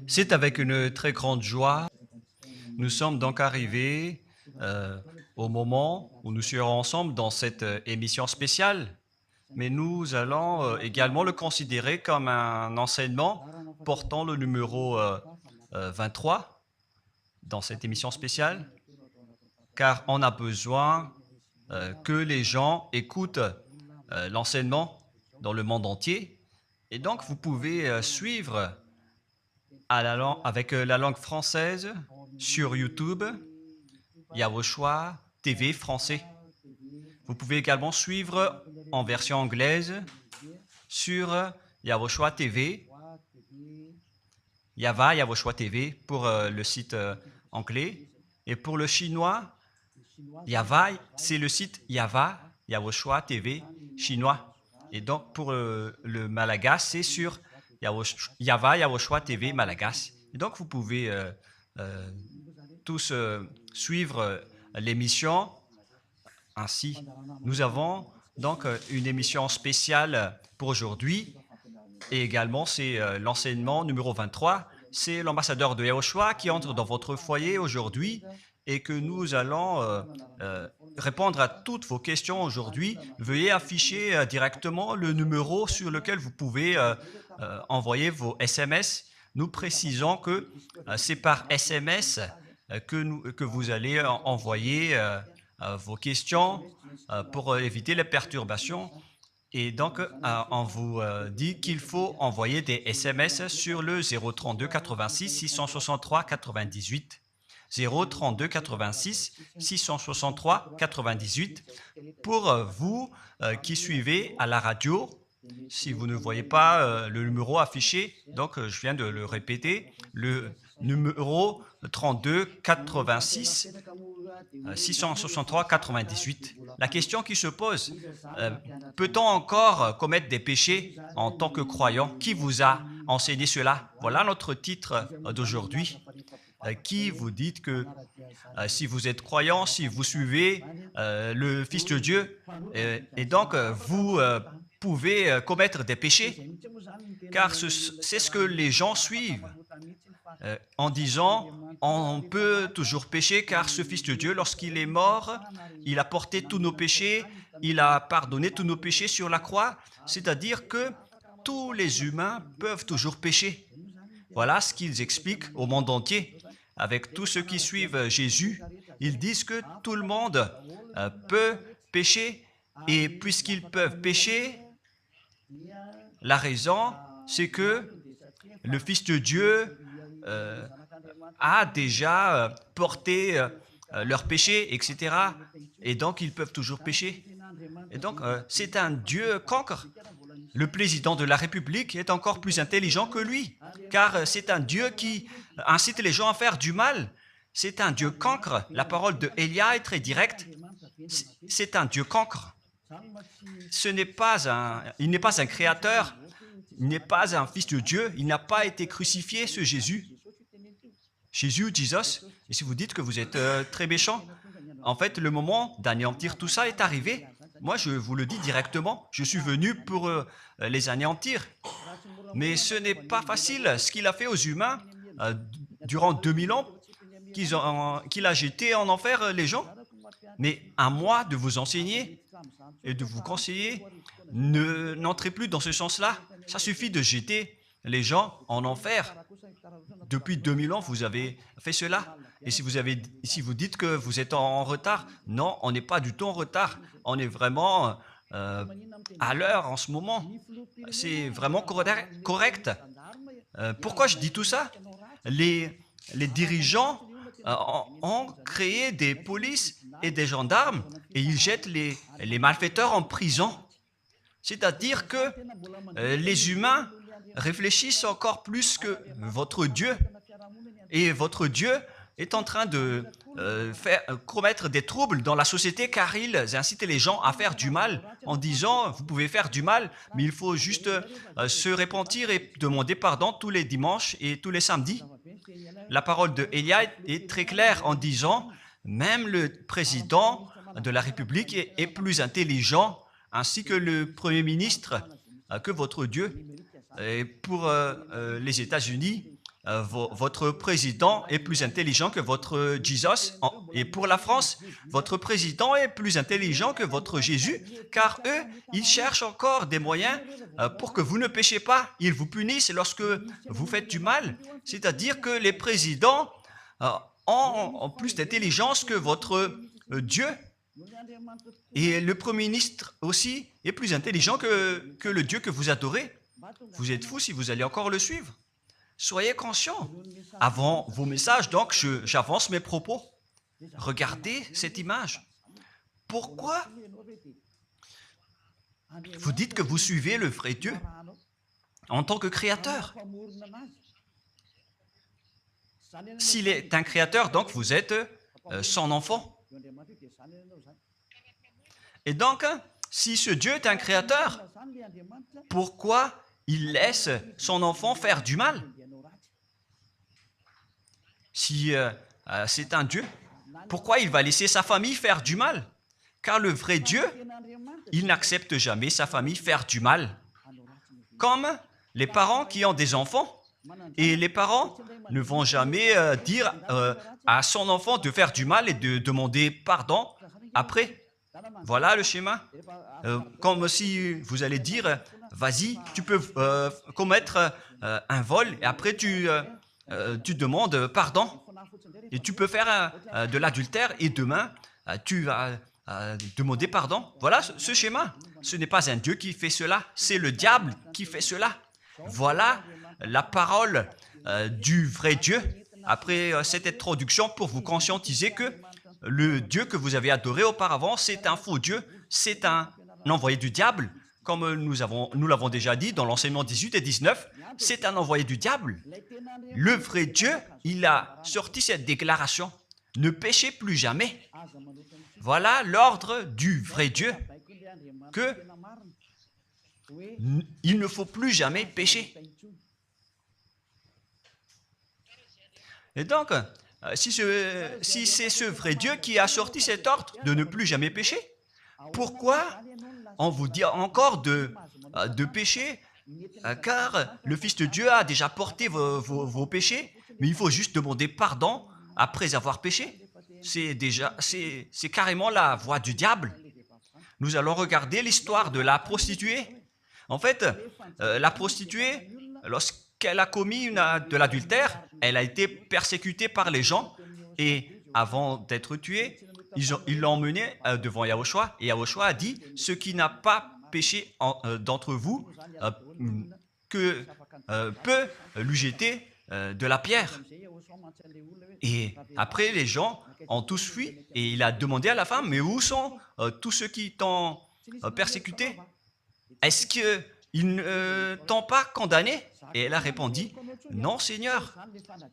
C'est avec une très grande joie. Nous sommes donc arrivés au moment où nous serons ensemble dans cette émission spéciale, mais nous allons également le considérer comme un enseignement portant le numéro 23 dans cette émission spéciale, car on a besoin que les gens écoutent l'enseignement dans le monde entier. Et donc, vous pouvez suivre avec la langue française sur YouTube, Yawoshua TV français. Vous pouvez également suivre en version anglaise sur Yawoshua TV, Yawoshua TV pour le site anglais. Et pour le chinois, Yava, c'est le site Yawoshua TV chinois. Et donc pour le malagas, c'est sur Yawoshua TV malagas. Et donc vous pouvez tous suivre l'émission ainsi. Nous avons donc une émission spéciale pour aujourd'hui et également c'est l'enseignement numéro 23. C'est l'ambassadeur de Yawoshua qui entre dans votre foyer aujourd'hui et que nous allons répondre à toutes vos questions aujourd'hui. Veuillez afficher directement le numéro sur lequel vous pouvez envoyer vos SMS. Nous précisons que c'est par SMS que vous allez envoyer vos questions pour éviter les perturbations. Et donc, on vous dit qu'il faut envoyer des SMS sur le 032 86 663 98. 032 86 663 98 pour vous qui suivez à la radio. Si vous ne voyez pas le numéro affiché, donc je viens de le répéter, le numéro 32 86 663 98. La question qui se pose, peut-on encore commettre des péchés en tant que croyant? Qui vous a enseigné cela? Voilà notre titre d'aujourd'hui. Qui vous dites que si vous êtes croyant, si vous suivez le Fils de Dieu, et donc vous pouvez commettre des péchés, car c'est ce que les gens suivent en disant on peut toujours pécher car ce Fils de Dieu, lorsqu'il est mort, il a porté tous nos péchés, il a pardonné tous nos péchés sur la croix, c'est-à-dire que tous les humains peuvent toujours pécher. Voilà ce qu'ils expliquent au monde entier. Avec tous ceux qui suivent Jésus, ils disent que tout le monde peut pécher et puisqu'ils peuvent pécher, la raison, c'est que le Fils de Dieu a déjà porté leurs péchés, etc. Et donc, ils peuvent toujours pécher. Et donc, c'est un Dieu cancre. Le président de la République est encore plus intelligent que lui, car c'est un Dieu qui incite les gens à faire du mal. C'est un Dieu cancre. La parole de Élia est très directe. C'est un Dieu cancre. Il n'est pas un créateur, il n'est pas un fils de Dieu, il n'a pas été crucifié, ce Jésus. Jesus. Et si vous dites que vous êtes très méchant, en fait, le moment d'anéantir tout ça est arrivé. Moi, je vous le dis directement, je suis venu pour les anéantir. Mais ce n'est pas facile ce qu'il a fait aux humains durant 2000 ans, qu'il a jeté en enfer les gens. Mais à moi de vous enseigner et de vous conseiller, n'entrez plus dans ce sens-là. Ça suffit de jeter les gens en enfer. Depuis 2000 ans, vous avez fait cela. Et si vous dites que vous êtes en retard, non, on n'est pas du tout en retard. On est vraiment à l'heure en ce moment. C'est vraiment correct. Pourquoi je dis tout ça? Les dirigeants ont créé des polices et des gendarmes et ils jettent les malfaiteurs en prison. C'est-à-dire que les humains réfléchissent encore plus que votre Dieu. Et votre Dieu est en train de commettre des troubles dans la société car ils incitent les gens à faire du mal en disant vous pouvez faire du mal mais il faut juste se repentir et demander pardon tous les dimanches et tous les samedis. La parole de Élia est très claire en disant même le président de la République est plus intelligent ainsi que le Premier ministre que votre Dieu. Et pour les États-Unis, votre président est plus intelligent que votre Jesus. Et pour la France, votre président est plus intelligent que votre Jésus, car eux, ils cherchent encore des moyens pour que vous ne péchiez pas. Ils vous punissent lorsque vous faites du mal. C'est-à-dire que les présidents ont plus d'intelligence que votre Dieu. Et le Premier ministre aussi est plus intelligent que le Dieu que vous adorez. Vous êtes fou si vous allez encore le suivre. Soyez conscients. Avant vos messages, donc, j'avance mes propos. Regardez cette image. Pourquoi vous dites que vous suivez le vrai Dieu en tant que créateur? S'il est un créateur, donc vous êtes son enfant. Et donc, si ce Dieu est un créateur, pourquoi il laisse son enfant faire du mal? Si c'est un Dieu, pourquoi il va laisser sa famille faire du mal? Car le vrai Dieu, il n'accepte jamais sa famille faire du mal. Comme les parents qui ont des enfants, et les parents ne vont jamais dire à son enfant de faire du mal et de demander pardon après. Voilà le schéma. Comme si vous allez dire, vas-y, tu peux commettre un vol et après tu demandes pardon. Et tu peux faire de l'adultère et demain, tu vas demander pardon. Voilà ce schéma. Ce n'est pas un Dieu qui fait cela, c'est le diable qui fait cela. Voilà la parole du vrai Dieu. Après cette introduction, pour vous conscientiser que le Dieu que vous avez adoré auparavant, c'est un faux Dieu, c'est un envoyé du diable. Comme nous l'avons déjà dit dans l'enseignement 18 et 19, c'est un envoyé du diable. Le vrai Dieu, il a sorti cette déclaration. Ne péchez plus jamais. Voilà l'ordre du vrai Dieu, que il ne faut plus jamais pécher. Et donc, si c'est ce vrai Dieu qui a sorti cet ordre de ne plus jamais pécher, pourquoi on vous dit encore de pécher? Car le Fils de Dieu a déjà porté vos péchés, mais il faut juste demander pardon après avoir péché. C'est carrément la voie du diable. Nous allons regarder l'histoire de la prostituée. En fait, la prostituée, lorsqu'elle a commis de l'adultère, elle a été persécutée par les gens et avant d'être tuée, ils l'ont emmenée devant Yahushua et Yahushua a dit « Ce qui n'a pas péché d'entre vous peut lui jeter de la pierre. » Et après, les gens ont tous fui et il a demandé à la femme « Mais où sont tous ceux qui t'ont persécuté? Est-ce qu'ils ne t'ont pas condamné ?» Et elle a répondu « Non, Seigneur. »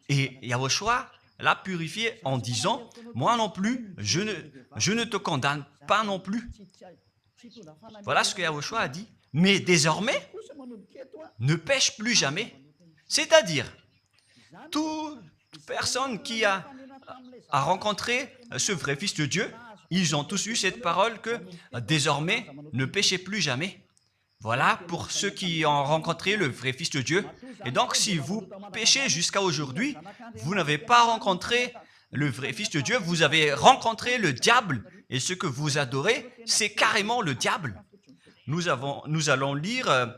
Et Yahushua l'a purifié en disant « Moi non plus, je ne te condamne pas non plus. » Voilà ce que Yahushua a dit. Mais désormais, ne pêche plus jamais. C'est-à-dire, toute personne qui a rencontré ce vrai Fils de Dieu, ils ont tous eu cette parole que désormais, ne péchez plus jamais. Voilà pour ceux qui ont rencontré le vrai Fils de Dieu. Et donc, si vous péchez jusqu'à aujourd'hui, vous n'avez pas rencontré le vrai Fils de Dieu, vous avez rencontré le diable. Et ce que vous adorez, c'est carrément le diable. Nous allons lire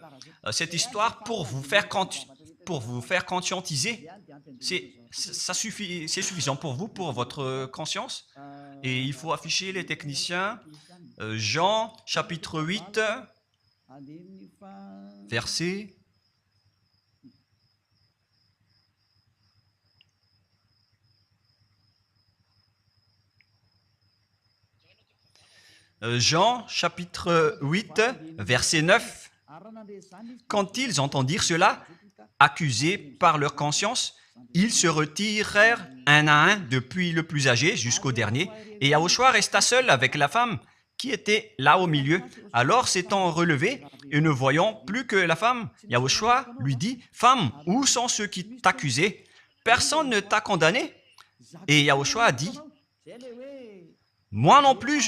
cette histoire pour vous faire conscientiser. C'est suffisant pour vous, pour votre conscience. Et il faut afficher les techniciens. Jean, chapitre 8, verset... Jean, chapitre 8, verset 9. Quand ils entendirent cela, accusés par leur conscience, ils se retirèrent un à un depuis le plus âgé jusqu'au dernier, et Yahushua resta seul avec la femme qui était là au milieu. Alors s'étant relevé et ne voyant plus que la femme, Yahushua lui dit, « Femme, où sont ceux qui t'accusaient? Personne ne t'a condamné ?» Et Yahushua a dit, « Moi non plus,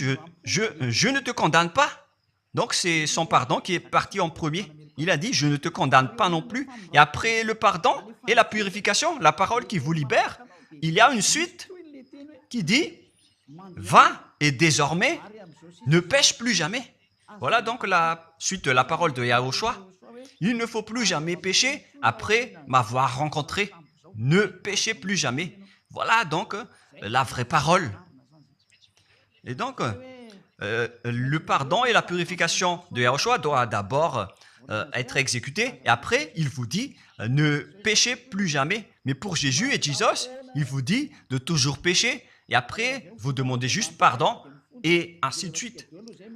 je ne te condamne pas. » Donc c'est son pardon qui est parti en premier. il a dit, je ne te condamne pas non plus. Et après le pardon et la purification, la parole qui vous libère, il y a une suite qui dit, va et désormais, ne pêche plus jamais. Voilà donc la suite de la parole de Yahushua. Il ne faut plus jamais pécher après m'avoir rencontré. Ne péchez plus jamais. Voilà donc la vraie parole. Et donc, le pardon et la purification de Yahushua doivent d'abord être exécutés. Et après, il vous dit, ne péchez plus jamais. Mais pour Jésus et Jesus, il vous dit de toujours pécher. Et après, vous demandez juste pardon. Et ainsi de suite.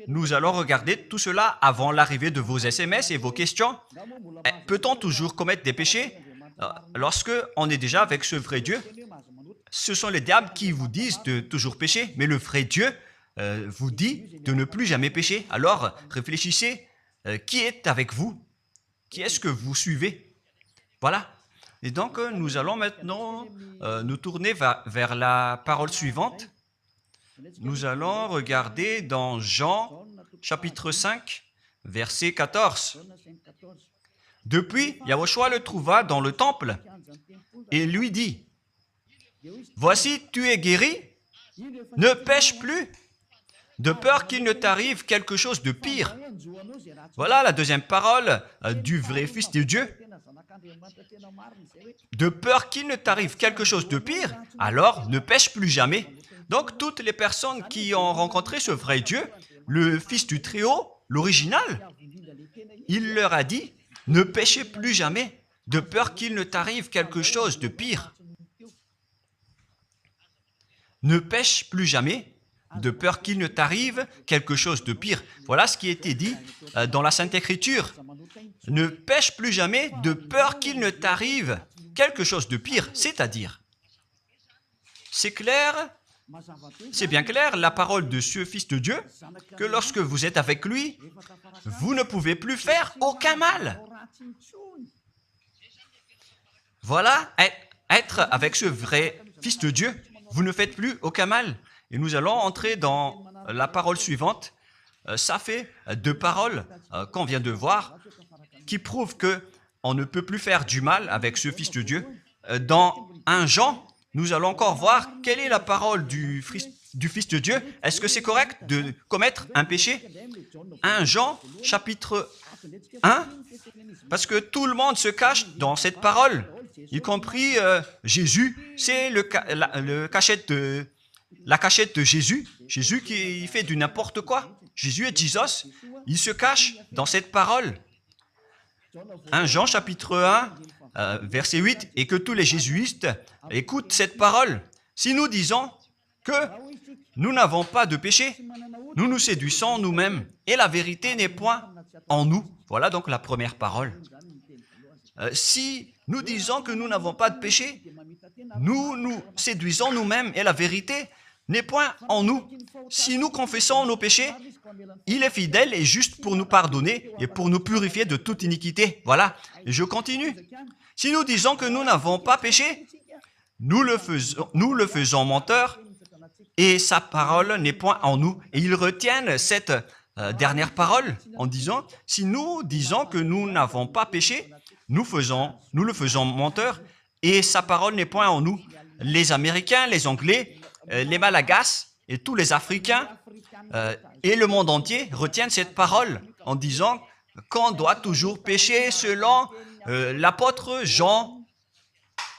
Nous allons regarder tout cela avant l'arrivée de vos SMS et vos questions. Peut-on toujours commettre des péchés lorsque on est déjà avec ce vrai Dieu? Ce sont les diables qui vous disent de toujours pécher, mais le vrai Dieu vous dit de ne plus jamais pécher. Alors, réfléchissez, qui est avec vous? Qui est-ce que vous suivez? Voilà. Et donc, nous allons maintenant nous tourner vers la parole suivante. Nous allons regarder dans Jean, chapitre 5, verset 14. Depuis, Yahushua le trouva dans le temple et lui dit, « Voici, tu es guéri, ne pêche plus, de peur qu'il ne t'arrive quelque chose de pire. » Voilà la deuxième parole du vrai Fils de Dieu. De peur qu'il ne t'arrive quelque chose de pire, alors ne pêche plus jamais. Donc, toutes les personnes qui ont rencontré ce vrai Dieu, le Fils du Très-Haut, l'original, il leur a dit, ne péchez plus jamais, de peur qu'il ne t'arrive quelque chose de pire. Ne pêche plus jamais, de peur qu'il ne t'arrive quelque chose de pire. Voilà ce qui a été dit dans la Sainte Écriture. Ne pêche plus jamais, de peur qu'il ne t'arrive quelque chose de pire. C'est-à-dire, c'est clair. C'est bien clair, la parole de ce Fils de Dieu, que lorsque vous êtes avec lui, vous ne pouvez plus faire aucun mal. Voilà, être avec ce vrai Fils de Dieu, vous ne faites plus aucun mal. Et nous allons entrer dans la parole suivante. Ça fait deux paroles qu'on vient de voir, qui prouvent qu'on ne peut plus faire du mal avec ce Fils de Dieu. Dans 1 Jean, nous allons encore voir quelle est la parole du Fils de Dieu. Est-ce que c'est correct de commettre un péché? 1 Jean, chapitre 1, parce que tout le monde se cache dans cette parole, y compris Jésus. C'est la cachette de Jésus. Jésus qui fait du n'importe quoi. Jésus et Jesus, ils se cachent dans cette parole. 1 Jean, chapitre 1, verset 8, et que tous les jésuites écoutent cette parole. Si nous disons que nous n'avons pas de péché, nous nous séduisons nous-mêmes et la vérité n'est point en nous. Voilà donc la première parole. Si nous disons que nous n'avons pas de péché, nous nous séduisons nous-mêmes et la vérité n'est point en nous. Si nous confessons nos péchés, il est fidèle et juste pour nous pardonner et pour nous purifier de toute iniquité. Voilà, et je continue. Si nous disons que nous n'avons pas péché, nous le faisons menteur et sa parole n'est point en nous. Et ils retiennent cette dernière parole en disant, si nous disons que nous n'avons pas péché, nous le faisons menteur et sa parole n'est point en nous. Les Américains, les Anglais, les Malagasy et tous les Africains et le monde entier retiennent cette parole en disant qu'on doit toujours pécher selon l'apôtre Jean.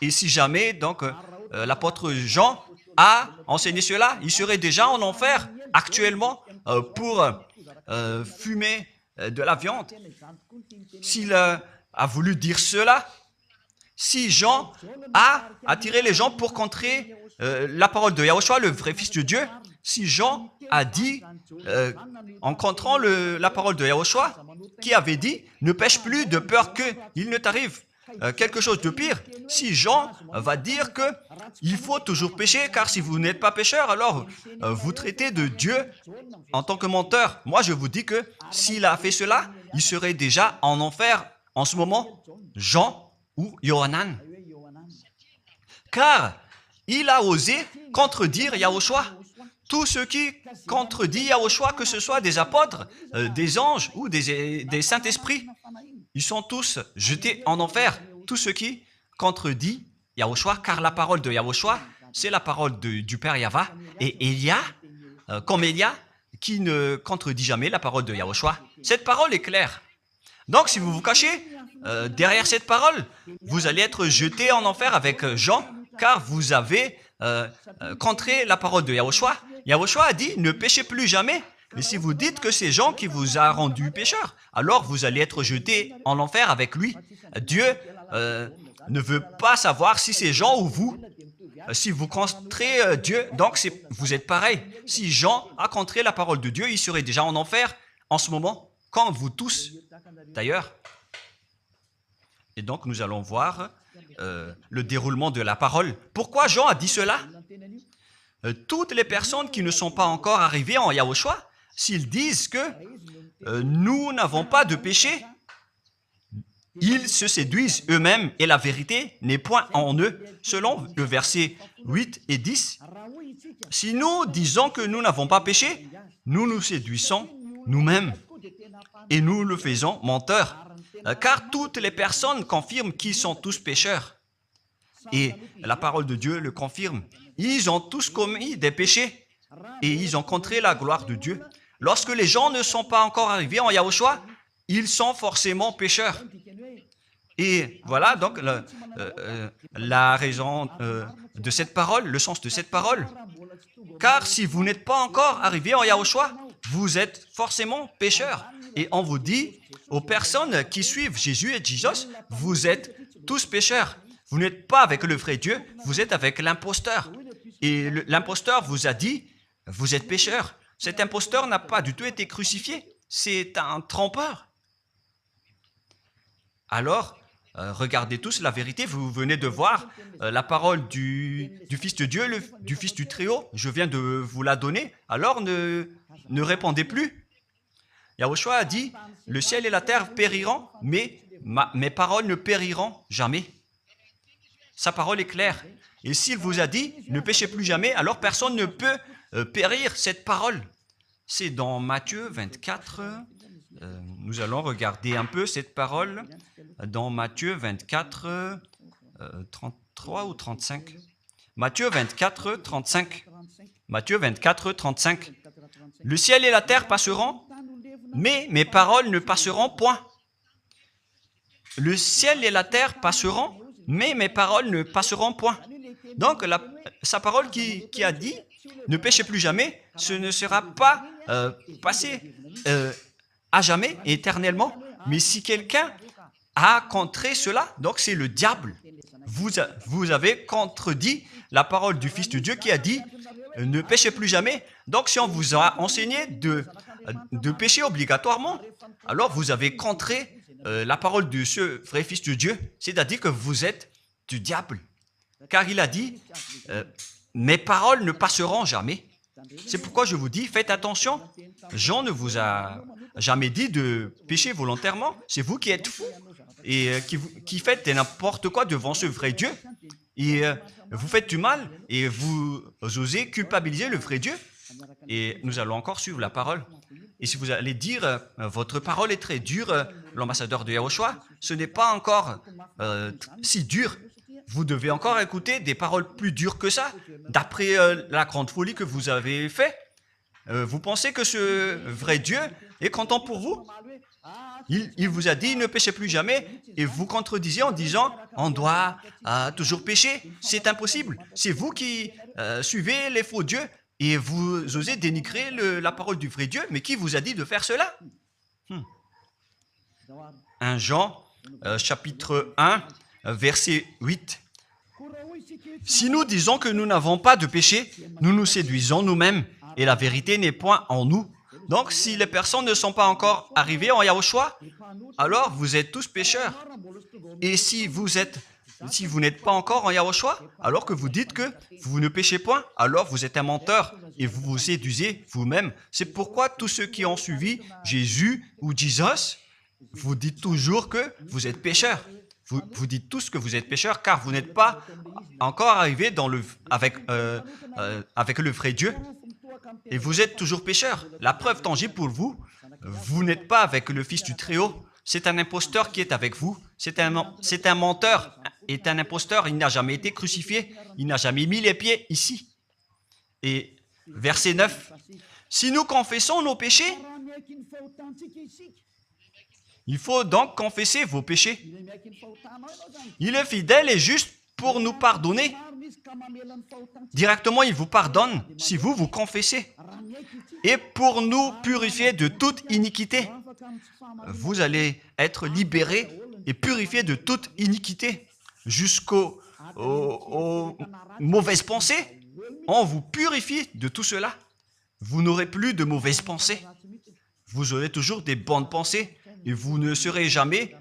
Et si jamais donc l'apôtre Jean a enseigné cela, il serait déjà en enfer actuellement pour fumer de la viande. S'il a voulu dire cela, si Jean a attiré les gens pour contrer la parole de Yahushua, le vrai Fils de Dieu, si Jean a dit, en contrant la parole de Yahushua, qui avait dit, ne pêche plus de peur qu'il ne t'arrive quelque chose de pire. Si Jean va dire qu'il faut toujours pécher, car si vous n'êtes pas pécheur, alors vous traitez de Dieu en tant que menteur. Moi, je vous dis que s'il a fait cela, il serait déjà en enfer en ce moment, Jean ou Yohanan. Car il a osé contredire Yahushua. Tout ce qui contredit Yahushua, que ce soit des apôtres, des anges ou des saints-esprits, ils sont tous jetés en enfer. Tous ceux qui contredisent Yahushua, car la parole de Yahushua, c'est la parole du Père Yahva. Et Élia, comme Élia, qui ne contredit jamais la parole de Yahushua. Cette parole est claire. Donc, si vous vous cachez derrière cette parole, vous allez être jeté en enfer avec Jean, car vous avez contré la parole de Yahushua. Yahushua a dit, ne péchez plus jamais. Mais si vous dites que c'est Jean qui vous a rendu pécheur, alors vous allez être jeté en enfer avec lui. Dieu ne veut pas savoir si c'est Jean ou vous. Si vous contrez Dieu, donc vous êtes pareil. Si Jean a contré la parole de Dieu, il serait déjà en enfer en ce moment, comme vous tous d'ailleurs. Et donc nous allons voir le déroulement de la parole. Pourquoi Jean a dit cela? Toutes les personnes qui ne sont pas encore arrivées en Yahushua, s'ils disent que nous n'avons pas de péché, ils se séduisent eux-mêmes et la vérité n'est point en eux. Selon le verset 8 et 10, si nous disons que nous n'avons pas péché, nous nous séduisons nous-mêmes et nous le faisons menteur. Car toutes les personnes confirment qu'ils sont tous pécheurs. Et la parole de Dieu le confirme. Ils ont tous commis des péchés et ils ont contré la gloire de Dieu. Lorsque les gens ne sont pas encore arrivés en Yahushua, ils sont forcément pécheurs. Et voilà donc la raison de cette parole, le sens de cette parole. Car si vous n'êtes pas encore arrivé en Yahushua, vous êtes forcément pécheurs. Et on vous dit aux personnes qui suivent Jésus et Jesus, vous êtes tous pécheurs. Vous n'êtes pas avec le vrai Dieu, vous êtes avec l'imposteur. Et l'imposteur vous a dit, vous êtes pécheurs. Cet imposteur n'a pas du tout été crucifié. C'est un trompeur. Alors, regardez tous la vérité. Vous venez de voir la parole du Fils de Dieu, du Fils du Très-Haut. Je viens de vous la donner. Alors, ne répondez plus. Yahushua a dit, le ciel et la terre périront, mais mes paroles ne périront jamais. Sa parole est claire. Et s'il vous a dit, ne péchez plus jamais, alors personne ne peut périr cette parole. C'est dans Matthieu 24. Nous allons regarder un peu cette parole dans Matthieu 24, 33 ou 35. Matthieu 24, 35. Matthieu 24, 35. Le ciel et la terre passeront, mais mes paroles ne passeront point. Le ciel et la terre passeront, mais mes paroles ne passeront point. Donc, sa parole qui a dit, ne péchez plus jamais, ce ne sera pas passé à jamais, éternellement. Mais si quelqu'un a contré cela, donc c'est le diable. Vous avez contredit la parole du Fils de Dieu qui a dit, ne péchez plus jamais. Donc, si on vous a enseigné de pécher obligatoirement, alors vous avez contré la parole de ce vrai Fils de Dieu, c'est-à-dire que vous êtes du diable. Car il a dit, mes paroles ne passeront jamais. C'est pourquoi je vous dis, faites attention. Jean ne vous a jamais dit de pécher volontairement. C'est vous qui êtes fous et qui faites n'importe quoi devant ce vrai Dieu. Et vous faites du mal et vous osez culpabiliser le vrai Dieu. Et nous allons encore suivre la parole. Et si vous allez dire, votre parole est très dure, l'ambassadeur de Yahushua, ce n'est pas encore si dur. Vous devez encore écouter des paroles plus dures que ça, d'après la grande folie que vous avez faite. Vous pensez que ce vrai Dieu est content pour vous? Il vous a dit, ne péchez plus jamais, et vous contredisez en disant, on doit toujours pécher. C'est impossible. C'est vous qui suivez les faux dieux, et vous osez dénigrer la parole du vrai Dieu. Mais qui vous a dit de faire cela? 1 Jean, chapitre 1, verset 8. Si nous disons que nous n'avons pas de péché, nous nous séduisons nous-mêmes et la vérité n'est point en nous. Donc, si les personnes ne sont pas encore arrivées en Yahushua, alors vous êtes tous pécheurs. Et si vous n'êtes pas encore en Yahushua, alors que vous dites que vous ne péchez point, alors vous êtes un menteur et vous vous séduisez vous-même. C'est pourquoi tous ceux qui ont suivi Jésus ou Jesus, vous dites toujours que vous êtes pécheurs. Vous dites tous que vous êtes pécheurs car vous n'êtes pas encore arrivés avec le vrai Dieu. Et vous êtes toujours pécheurs. La preuve tangible pour vous, vous n'êtes pas avec le Fils du Très-Haut. c'est un imposteur qui est avec vous. C'est un menteur, est un imposteur. Il n'a jamais été crucifié. Il n'a jamais mis les pieds ici. Et verset 9. Si nous confessons nos péchés, il faut donc confesser vos péchés. Il est fidèle et juste pour nous pardonner. Directement, il vous pardonne si vous vous confessez. Et pour nous purifier de toute iniquité. Vous allez être libérés et purifiés de toute iniquité. Jusqu'aux mauvaises pensées. On vous purifie de tout cela. Vous n'aurez plus de mauvaises pensées. Vous aurez toujours des bonnes pensées et vous ne serez jamais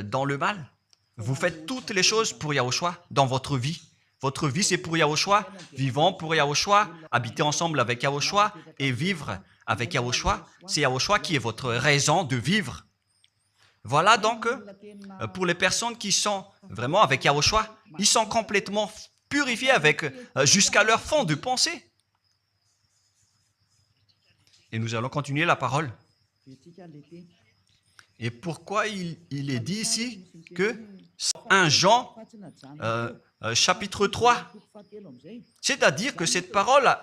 dans le mal. Vous faites toutes les choses pour Yahushua dans votre vie. Votre vie, c'est pour Yahushua. Vivons pour Yahushua, habiter ensemble avec Yahushua et vivre avec Yahushua. C'est Yahushua qui est votre raison de vivre. Voilà donc, pour les personnes qui sont vraiment avec Yahushua, ils sont complètement purifiés avec jusqu'à leur fond de pensée. Et nous allons continuer la parole. Et pourquoi il est dit ici que 1 Jean, chapitre 3, c'est-à-dire que cette parole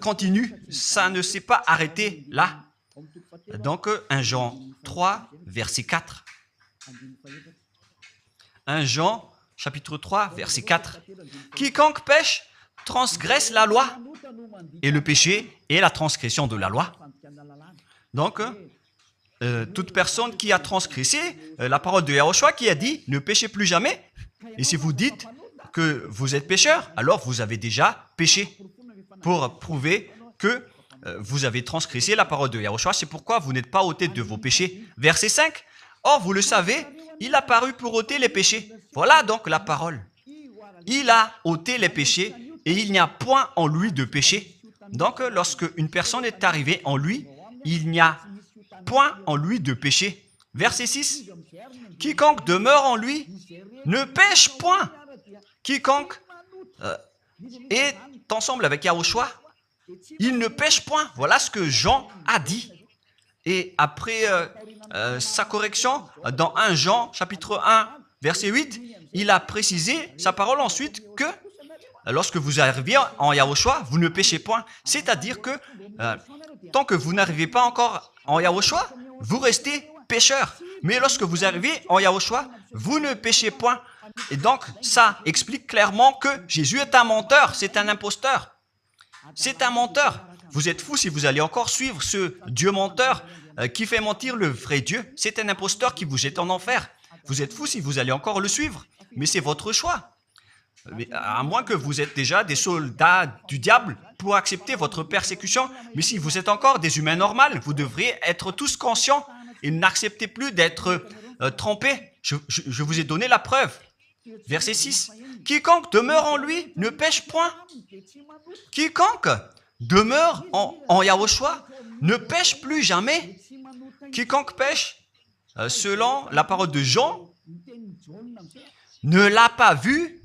continue, ça ne s'est pas arrêté là. Donc 1 Jean 3, verset 4. 1 Jean, chapitre 3, verset 4. Quiconque pêche transgresse la loi, et le péché est la transgression de la loi. Donc, toute personne qui a transgressé la parole de Yahushua qui a dit « Ne péchez plus jamais ». Et si vous dites que vous êtes pécheur, alors vous avez déjà péché pour prouver que vous avez transgressé la parole de Yahushua. C'est pourquoi vous n'êtes pas ôté de vos péchés. Verset 5. Or, vous le savez, il a paru pour ôter les péchés. Voilà donc la parole. Il a ôté les péchés et il n'y a point en lui de péché. Donc, lorsque une personne est arrivée en lui, il n'y a point en lui de péché. Verset 6. Quiconque demeure en lui ne pêche point. Quiconque est ensemble avec Yahushua, il ne pêche point. Voilà ce que Jean a dit. Et après sa correction, dans 1 Jean, chapitre 1, verset 8, il a précisé sa parole ensuite que lorsque vous arrivez en Yahushua, vous ne péchez point. C'est-à-dire que tant que vous n'arrivez pas encore en Yahushua, vous restez pécheur. Mais lorsque vous arrivez en Yahushua, vous ne péchez point. Et donc, ça explique clairement que Jésus est un menteur, c'est un imposteur. C'est un menteur. Vous êtes fous si vous allez encore suivre ce Dieu menteur qui fait mentir le vrai Dieu. C'est un imposteur qui vous jette en enfer. Vous êtes fous si vous allez encore le suivre. Mais c'est votre choix. Mais à moins que vous êtes déjà des soldats du diable pour accepter votre persécution. Mais si vous êtes encore des humains normaux, vous devriez être tous conscients et n'acceptez plus d'être trompés. Je vous ai donné la preuve. Verset 6. Quiconque demeure en lui ne pêche point. Quiconque demeure en Yahushua ne pêche plus jamais. Quiconque pêche, selon la parole de Jean, ne l'a pas vu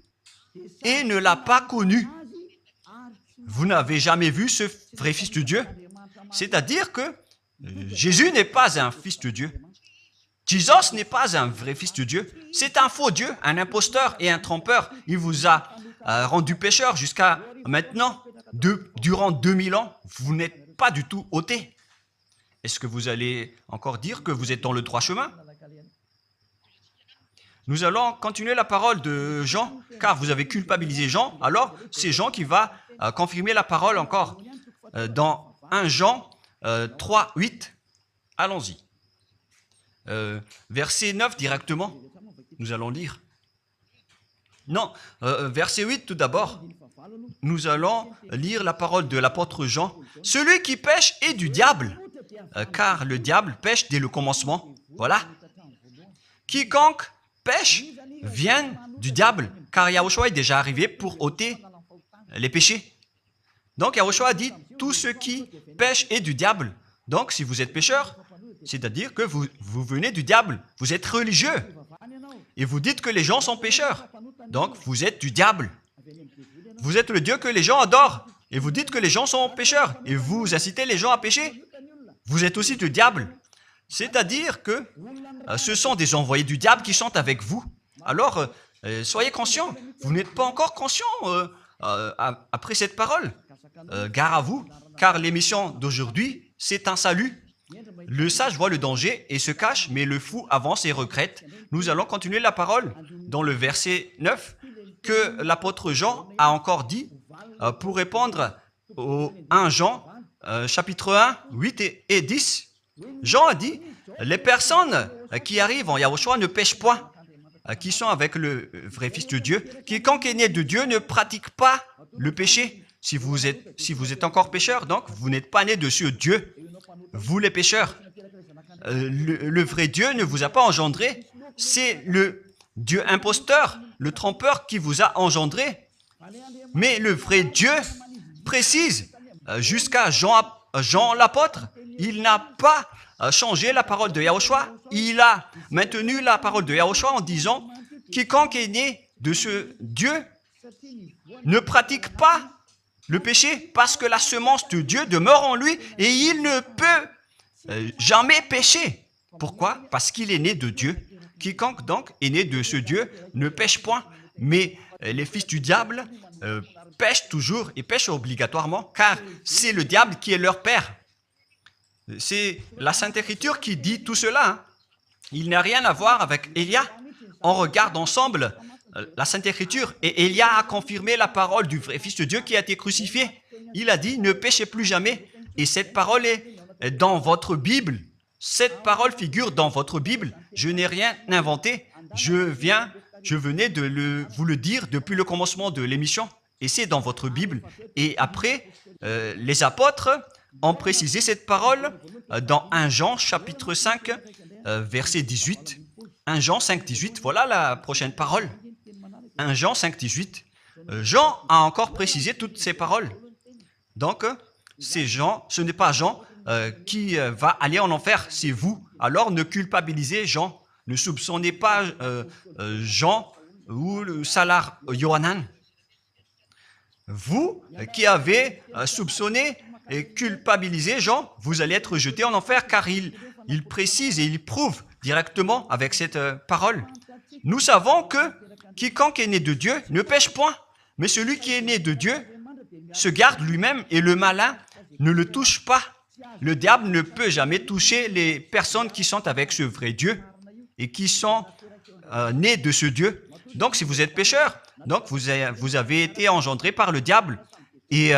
et ne l'a pas connu. Vous n'avez jamais vu ce vrai Fils de Dieu. C'est-à-dire que Jésus n'est pas un Fils de Dieu. Jésus n'est pas un vrai Fils de Dieu. C'est un faux Dieu, un imposteur et un trompeur. Il vous a rendu pécheur jusqu'à maintenant. Durant 2000 ans, vous n'êtes pas du tout ôté. Est-ce que vous allez encore dire que vous êtes dans le droit chemin? Nous allons continuer la parole de Jean, car vous avez culpabilisé Jean. Alors, c'est Jean qui va confirmer la parole encore. Dans 1 Jean 3, 8, allons-y. Verset 9 directement, nous allons lire. Non, verset 8 tout d'abord. Nous allons lire la parole de l'apôtre Jean. Celui qui pêche est du diable, car le diable pêche dès le commencement. Voilà. Quiconque pêche vient du diable, car Yahushua est déjà arrivé pour ôter les péchés. Donc Yahushua a dit, tout ce qui pêche est du diable. Donc si vous êtes pécheur, c'est-à-dire que vous venez du diable, vous êtes religieux, et vous dites que les gens sont pécheurs. Donc vous êtes du diable. Vous êtes le Dieu que les gens adorent, et vous dites que les gens sont pécheurs, et vous incitez les gens à pécher. Vous êtes aussi du diable. C'est-à-dire que ce sont des envoyés du diable qui sont avec vous. Alors, soyez conscients. Vous n'êtes pas encore conscients après cette parole. Gare à vous, car l'émission d'aujourd'hui, c'est un salut. Le sage voit le danger et se cache, mais le fou avance et regrette. Nous allons continuer la parole dans le verset 9 que l'apôtre Jean a encore dit pour répondre au 1 Jean, chapitre 1, 8 et 10. Jean a dit, les personnes qui arrivent en Yahushua ne pêchent point, qui sont avec le vrai Fils de Dieu. Quiconque est né de Dieu ne pratique pas le péché. Si vous êtes encore pécheur, donc vous n'êtes pas né de ce Dieu. Vous les pécheurs, le vrai Dieu ne vous a pas engendré. C'est le Dieu imposteur, le trompeur qui vous a engendré. Mais le vrai Dieu précise, jusqu'à Jean l'apôtre, il n'a pas changé la parole de Yahushua. Il a maintenu la parole de Yahushua en disant, quiconque est né de ce Dieu ne pratique pas le péché parce que la semence de Dieu demeure en lui et il ne peut jamais pécher. Pourquoi? Parce qu'il est né de Dieu. Quiconque donc est né de ce Dieu ne pêche point. Mais les fils du diable pêchent toujours et pêchent obligatoirement car c'est le diable qui est leur père. C'est la Sainte Écriture qui dit tout cela. Hein. Il n'a rien à voir avec Élia. On regarde ensemble la Sainte Écriture et Élia a confirmé la parole du vrai Fils de Dieu qui a été crucifié. Il a dit, ne péchez plus jamais. Et cette parole est dans votre Bible. Cette parole figure dans votre Bible. Je n'ai rien inventé. Je venais de vous le dire depuis le commencement de l'émission. Et c'est dans votre Bible. Et après, les apôtres ont précisé cette parole dans 1 Jean chapitre 5, verset 18. 1 Jean 5, 18, voilà la prochaine parole. 1 Jean 5, 18. Jean a encore précisé toutes ces paroles. Donc, c'est Jean, ce n'est pas Jean qui va aller en enfer, c'est vous. Alors, ne culpabilisez Jean. Ne soupçonnez pas Jean ou le Salar Yohanan. Vous qui avez soupçonné et culpabilisé Jean, vous allez être jeté en enfer car il précise et il prouve directement avec cette parole. Nous savons que quiconque est né de Dieu ne pêche point, mais celui qui est né de Dieu se garde lui-même et le malin ne le touche pas. Le diable ne peut jamais toucher les personnes qui sont avec ce vrai Dieu et qui sont nées de ce Dieu. Donc, si vous êtes pécheur, donc vous avez été engendré par le diable. Et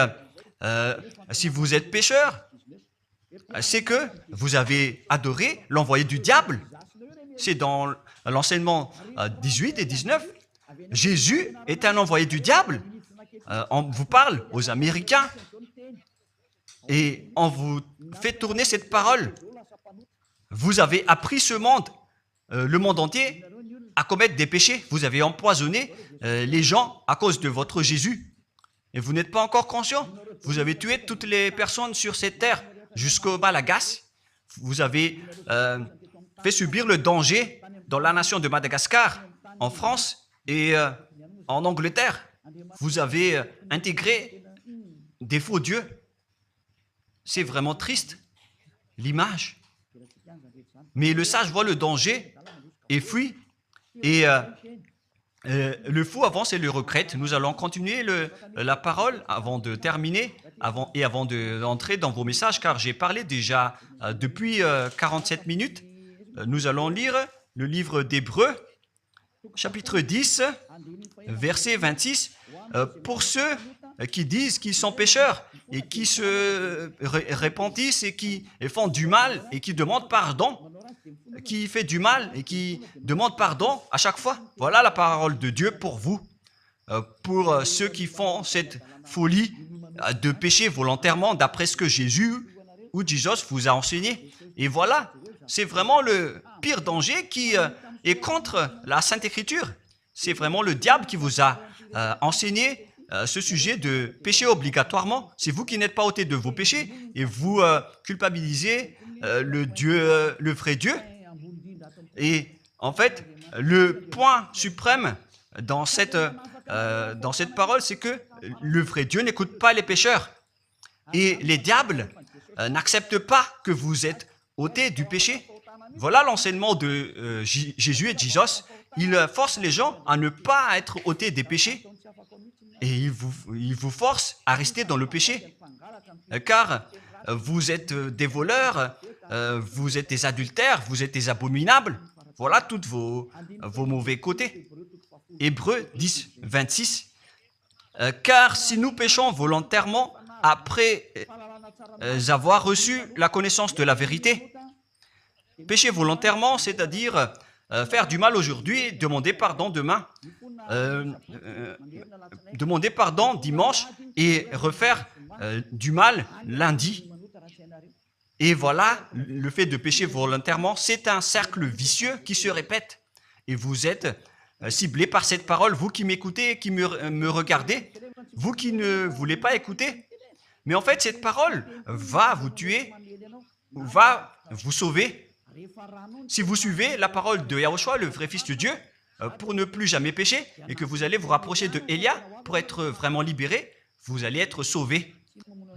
si vous êtes pécheur, c'est que vous avez adoré l'envoyé du diable. C'est dans l'enseignement 18 et 19. Jésus est un envoyé du diable. On vous parle aux Américains et on vous fait tourner cette parole. Vous avez appris ce monde, le monde entier, à commettre des péchés. Vous avez empoisonné les gens à cause de votre Jésus. Et vous n'êtes pas encore conscient. Vous avez tué toutes les personnes sur cette terre jusqu'au Malagasy. Vous avez fait subir le danger dans la nation de Madagascar, en France et en Angleterre. Vous avez intégré des faux dieux. C'est vraiment triste, l'image. Mais le sage voit le danger et fuit. Et le fou avance et le regrette. Nous allons continuer la parole avant de terminer avant d'entrer dans vos messages, car j'ai parlé déjà depuis 47 minutes. Nous allons lire le livre d'Hébreux, chapitre 10, verset 26. Pour ceux qui disent qu'ils sont pécheurs et qui se repentissent et qui font du mal et qui demandent pardon, qui fait du mal et qui demande pardon à chaque fois. Voilà la parole de Dieu pour vous, pour ceux qui font cette folie de pécher volontairement d'après ce que Jésus ou Jesus vous a enseigné. Et voilà, c'est vraiment le pire danger qui est contre la Sainte Écriture. C'est vraiment le diable qui vous a enseigné ce sujet de péché obligatoirement. C'est vous qui n'êtes pas ôté de vos péchés et vous culpabilisez le vrai Dieu. Et en fait, le point suprême dans cette parole, c'est que le vrai Dieu n'écoute pas les pécheurs. Et les diables n'acceptent pas que vous êtes ôtés du péché. Voilà l'enseignement de Jésus et de Jesus. Il force les gens à ne pas être ôtés des péchés et il vous force à rester dans le péché. Car vous êtes des voleurs, vous êtes des adultères, vous êtes des abominables. Voilà tous vos mauvais côtés. Hébreux 10, 26. Car si nous péchons volontairement après avoir reçu la connaissance de la vérité, pécher volontairement, c'est-à-dire faire du mal aujourd'hui, demander pardon demain, demander pardon dimanche et refaire du mal lundi. Et voilà, le fait de pécher volontairement, c'est un cercle vicieux qui se répète. Et vous êtes ciblé par cette parole, vous qui m'écoutez, qui me regardez, vous qui ne voulez pas écouter. Mais en fait, cette parole va vous tuer, va vous sauver. Si vous suivez la parole de Yahushua, le vrai Fils de Dieu, pour ne plus jamais pécher, et que vous allez vous rapprocher de Élia pour être vraiment libéré, vous allez être sauvé.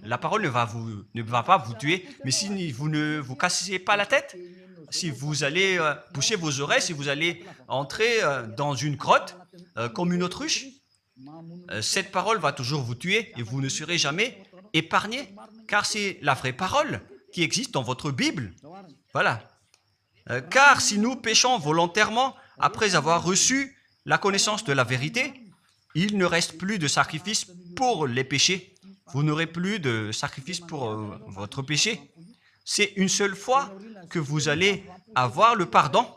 La parole ne va pas vous tuer, mais si vous ne vous cassez pas la tête, si vous allez boucher vos oreilles, si vous allez entrer dans une grotte comme une autruche, cette parole va toujours vous tuer et vous ne serez jamais épargné, car c'est la vraie parole qui existe dans votre Bible. Voilà. Car si nous péchons volontairement après avoir reçu la connaissance de la vérité, il ne reste plus de sacrifice pour les péchés. Vous n'aurez plus de sacrifice pour votre péché. C'est une seule fois que vous allez avoir le pardon.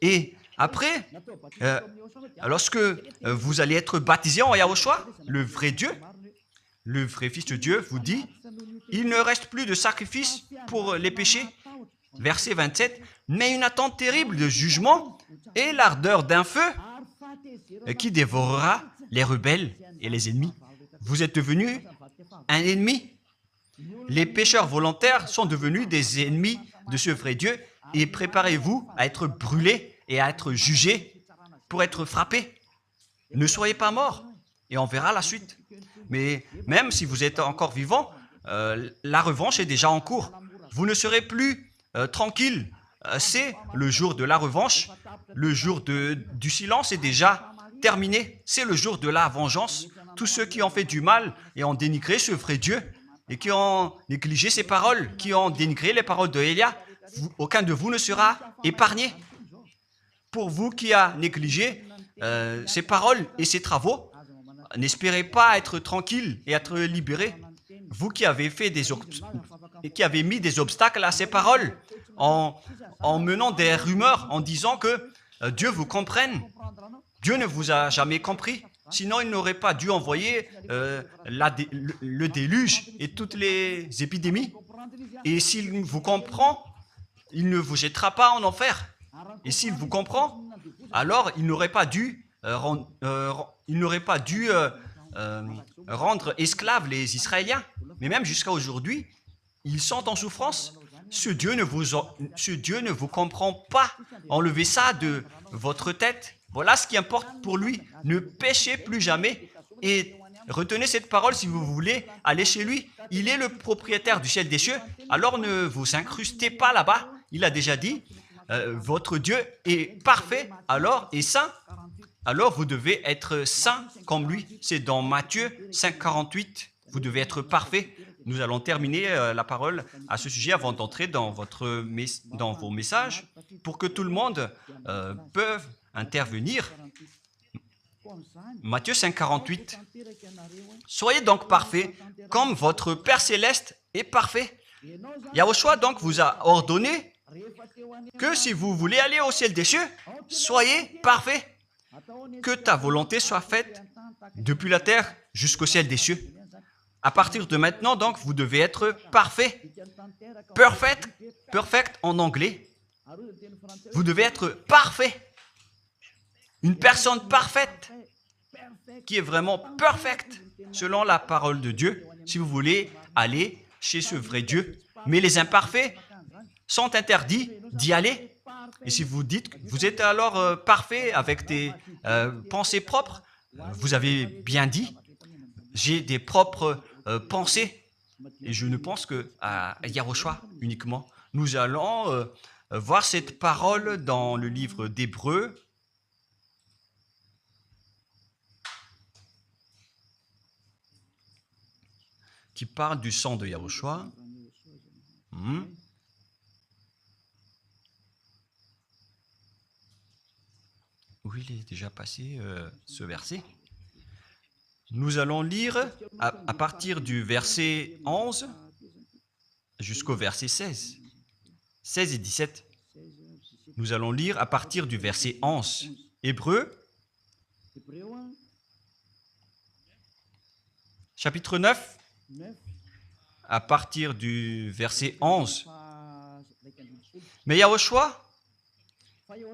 Et après, lorsque vous allez être baptisé en Yahushua, le vrai Dieu, le vrai Fils de Dieu vous dit, il ne reste plus de sacrifice pour les péchés. Verset 27, mais une attente terrible de jugement et l'ardeur d'un feu qui dévorera les rebelles et les ennemis. Vous êtes devenus un ennemi. Les pécheurs volontaires sont devenus des ennemis de ce vrai Dieu et préparez-vous à être brûlés et à être jugés pour être frappés. Ne soyez pas morts et on verra la suite. Mais même si vous êtes encore vivant, la revanche est déjà en cours. Vous ne serez plus tranquille. C'est le jour de la revanche. Le jour du silence est déjà terminé. C'est le jour de la vengeance. Tous ceux qui ont fait du mal et ont dénigré ce vrai Dieu et qui ont négligé ses paroles, qui ont dénigré les paroles de Élia, aucun de vous ne sera épargné. Pour vous qui avez négligé ses paroles et ses travaux, n'espérez pas être tranquille et être libéré. Vous qui avez mis des obstacles à ces paroles en menant des rumeurs, en disant que Dieu vous comprenne. Dieu ne vous a jamais compris. Sinon, il n'aurait pas dû envoyer le déluge et toutes les épidémies. Et s'il vous comprend, il ne vous jettera pas en enfer. Et s'il vous comprend, alors il n'aurait pas dû rendre esclaves les Israéliens. Mais même jusqu'à aujourd'hui, ils sont en souffrance. Ce Dieu ne vous comprend pas. Enlevez ça de votre tête. Voilà ce qui importe pour lui. Ne péchez plus jamais et retenez cette parole si vous voulez aller chez lui. Il est le propriétaire du ciel des cieux. Alors ne vous incrustez pas là-bas. Il a déjà dit, votre Dieu est parfait alors et saint. Alors vous devez être saint comme lui. C'est dans Matthieu 5, 48. Vous devez être parfait. Nous allons terminer la parole à ce sujet avant d'entrer dans vos messages pour que tout le monde puisse intervenir. Matthieu 5, 48. Soyez donc parfaits comme votre Père Céleste est parfait. Yahushua donc vous a ordonné que si vous voulez aller au ciel des cieux, soyez parfaits. Que ta volonté soit faite depuis la terre jusqu'au ciel des cieux. À partir de maintenant, donc, vous devez être parfait. Perfect en anglais. Vous devez être parfait. Une personne parfaite qui est vraiment perfecte selon la parole de Dieu si vous voulez aller chez ce vrai Dieu. Mais les imparfaits sont interdits d'y aller. Et si vous dites que vous êtes alors parfait avec des pensées propres, vous avez bien dit, j'ai des propres pensées et je ne pense qu'à Yahushua uniquement. Nous allons voir cette parole dans le livre d'Hébreux. Qui parle du sang de Yahushua. Où il est déjà passé ce verset. Nous allons lire à partir du verset 11 jusqu'au verset 16. 16 et 17. Nous allons lire à partir du verset 11. Hébreux, chapitre 9, à partir du verset 11. Mais Yahushua,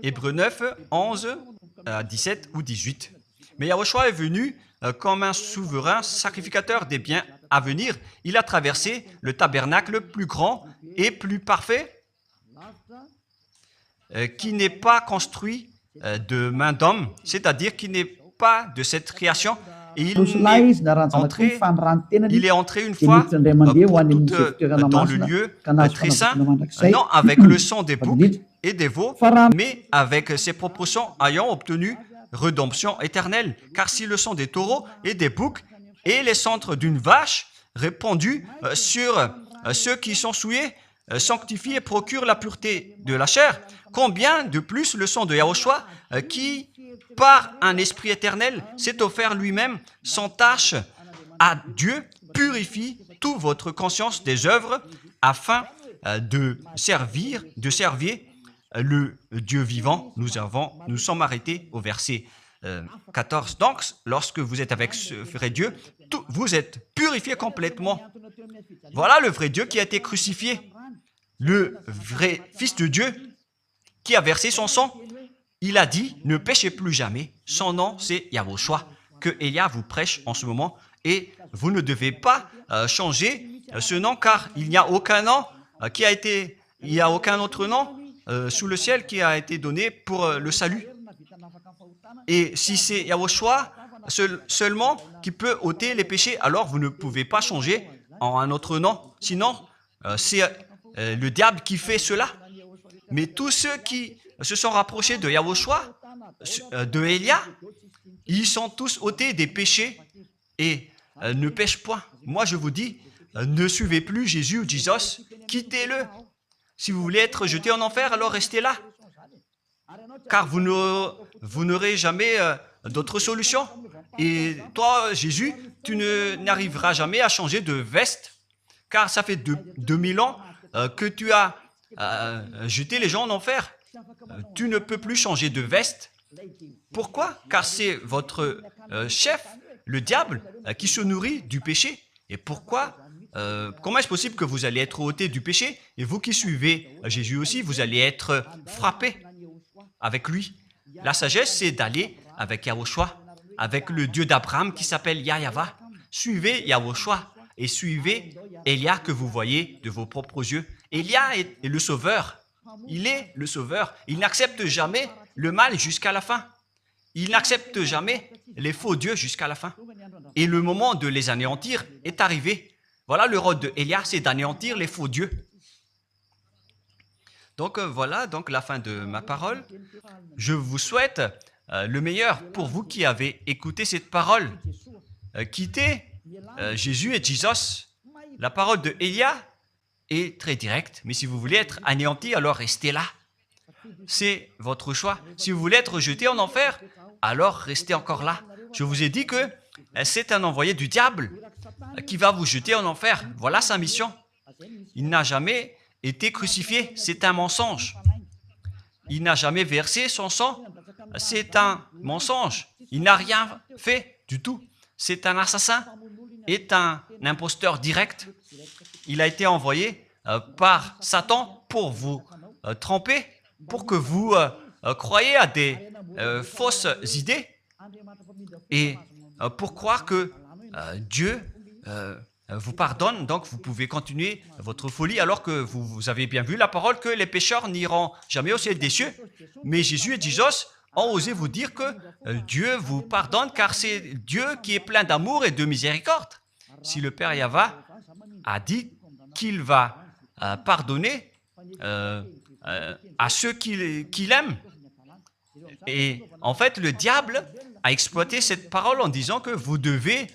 Hébreux 9, 11 à 17 ou 18. Mais Yahushua est venu comme un souverain sacrificateur des biens à venir. Il a traversé le tabernacle plus grand et plus parfait qui n'est pas construit de main d'homme, c'est-à-dire qui n'est pas de cette création. Et il est entré une fois pour toutes dans le lieu très saint, non avec le sang des boucs et des veaux, mais avec ses propres sangs ayant obtenu rédemption éternelle. Car si le sang des taureaux et des boucs et les cendres d'une vache répandus sur ceux qui sont souillés, sanctifient et procurent la pureté de la chair, combien de plus le sang de Yahushua qui, par un esprit éternel, s'est offert lui-même sans tâche à Dieu, purifie toute votre conscience des œuvres afin de servir le Dieu vivant. Nous sommes arrêtés au verset 14. Donc, lorsque vous êtes avec ce vrai Dieu, vous êtes purifié complètement. Voilà le vrai Dieu qui a été crucifié. Le vrai Fils de Dieu qui a versé son sang. Il a dit, ne péchez plus jamais. Son nom, c'est Yahushua, que Elia vous prêche en ce moment. Et vous ne devez pas changer ce nom, car il n'y a aucun nom il n'y a aucun autre nom sous le ciel qui a été donné pour le salut. Et si c'est Yahushua seulement qui peut ôter les péchés, alors vous ne pouvez pas changer en un autre nom. Sinon, c'est le diable qui fait cela. Mais tous ceux qui se sont rapprochés de Yahushua, de Elia, ils sont tous ôtés des péchés et ne pêchent point. Moi, je vous dis, ne suivez plus Jésus ou Jesus, quittez-le. Si vous voulez être jeté en enfer, alors restez là. Car vous n'aurez jamais d'autre solution. Et toi, Jésus, tu n'arriveras jamais à changer de veste, car ça fait 2000 ans que tu as jeté les gens en enfer. Tu ne peux plus changer de veste. Pourquoi? Car c'est votre chef, le diable, qui se nourrit du péché. Et pourquoi? Comment est-ce possible que vous allez être ôté du péché? Et vous qui suivez Jésus aussi, vous allez être frappé avec lui. La sagesse, c'est d'aller avec Yahushua, avec le Dieu d'Abraham qui s'appelle Yahweh. Suivez Yahushua et suivez Elia que vous voyez de vos propres yeux. Elia est le sauveur. Il est le sauveur. Il n'accepte jamais le mal jusqu'à la fin. Il n'accepte jamais les faux dieux jusqu'à la fin. Et le moment de les anéantir est arrivé. Voilà le rôle de Elia, c'est d'anéantir les faux dieux. Donc voilà donc la fin de ma parole. Je vous souhaite le meilleur pour vous qui avez écouté cette parole. Quittez Jésus et Jesus. La parole de Elia est très directe, mais si vous voulez être anéanti, alors restez là. C'est votre choix. Si vous voulez être jeté en enfer, alors restez encore là. Je vous ai dit que c'est un envoyé du diable qui va vous jeter en enfer. Voilà sa mission. Il n'a jamais été crucifié. C'est un mensonge. Il n'a jamais versé son sang. C'est un mensonge. Il n'a rien fait du tout. C'est un assassin. Est un imposteur direct. Il a été envoyé par Satan pour vous tromper, pour que vous croyiez à des fausses idées et pour croire que Dieu vous pardonne, donc vous pouvez continuer votre folie alors que vous avez bien vu la parole que les pécheurs n'iront jamais au ciel des cieux. Mais Jésus et Jesus ont osé vous dire que Dieu vous pardonne car c'est Dieu qui est plein d'amour et de miséricorde. Si le Père Yahweh a dit qu'il va pardonner à ceux qui l'aiment. Et en fait, le diable a exploité cette parole en disant que vous devez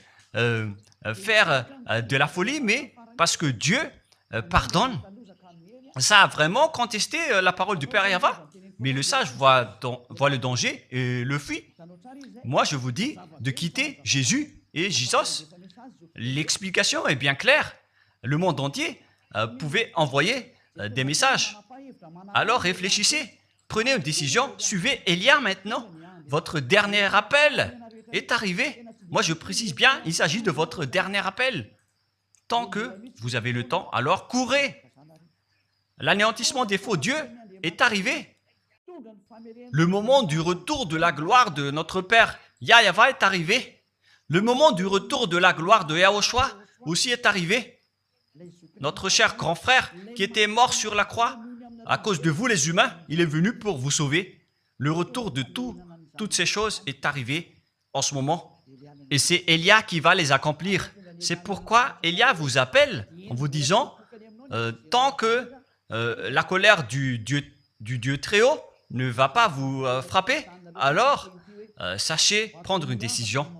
faire de la folie, mais parce que Dieu pardonne. Ça a vraiment contesté la parole du Père Yahva. Mais le sage voit le danger et le fuit. Moi, je vous dis de quitter Jésus et Jesus. L'explication est bien claire. Le monde entier pouvait envoyer des messages. Alors réfléchissez, prenez une décision, suivez Élia maintenant. Votre dernier appel est arrivé. Moi, je précise bien, il s'agit de votre dernier appel. Tant que vous avez le temps, alors courez. L'anéantissement des faux dieux est arrivé. Le moment du retour de la gloire de notre Père Yahva est arrivé. Le moment du retour de la gloire de Yahushua aussi est arrivé. Notre cher grand frère qui était mort sur la croix, à cause de vous les humains, il est venu pour vous sauver. Le retour de toutes ces choses est arrivé en ce moment. Et c'est Élia qui va les accomplir. C'est pourquoi Élia vous appelle en vous disant, tant que la colère du Dieu très haut ne va pas vous frapper, alors sachez prendre une décision.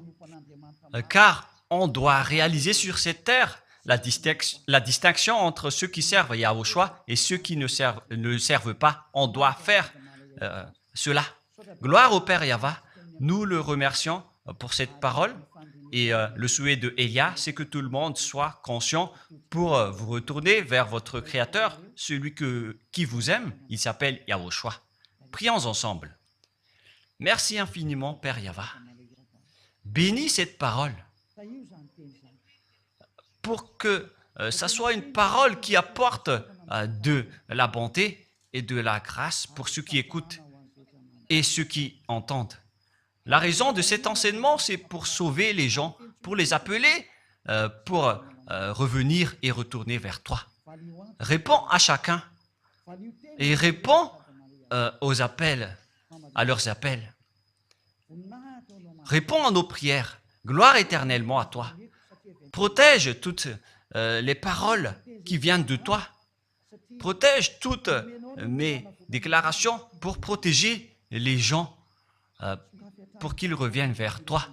Car on doit réaliser sur cette terre la distinction entre ceux qui servent Yahushua et ceux qui ne servent pas. On doit faire cela. Gloire au Père Yahva. Nous le remercions pour cette parole. Et le souhait de Élia, c'est que tout le monde soit conscient pour vous retourner vers votre Créateur, celui qui vous aime. Il s'appelle Yahushua. Prions ensemble. Merci infiniment, Père Yahva. Bénis cette parole pour que ça soit une parole qui apporte de la bonté et de la grâce pour ceux qui écoutent et ceux qui entendent. La raison de cet enseignement, c'est pour sauver les gens, pour les appeler, pour revenir et retourner vers toi. Réponds à chacun et réponds aux appels, à leurs appels. Réponds à nos prières. Gloire éternellement à toi. Protège toutes les paroles qui viennent de toi. Protège toutes mes déclarations pour protéger les gens, pour qu'ils reviennent vers toi.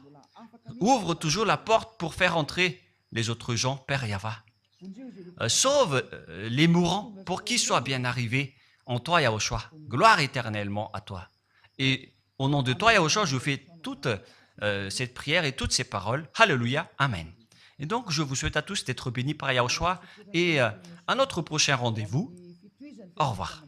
Ouvre toujours la porte pour faire entrer les autres gens, Père Yahva. Sauve les mourants pour qu'ils soient bien arrivés en toi, Yahushua. Gloire éternellement à toi. Et au nom de toi, Yahushua, je fais toute cette prière et toutes ces paroles. Alléluia. Amen. Et donc, je vous souhaite à tous d'être bénis par Yahushua et à notre prochain rendez-vous. Au revoir.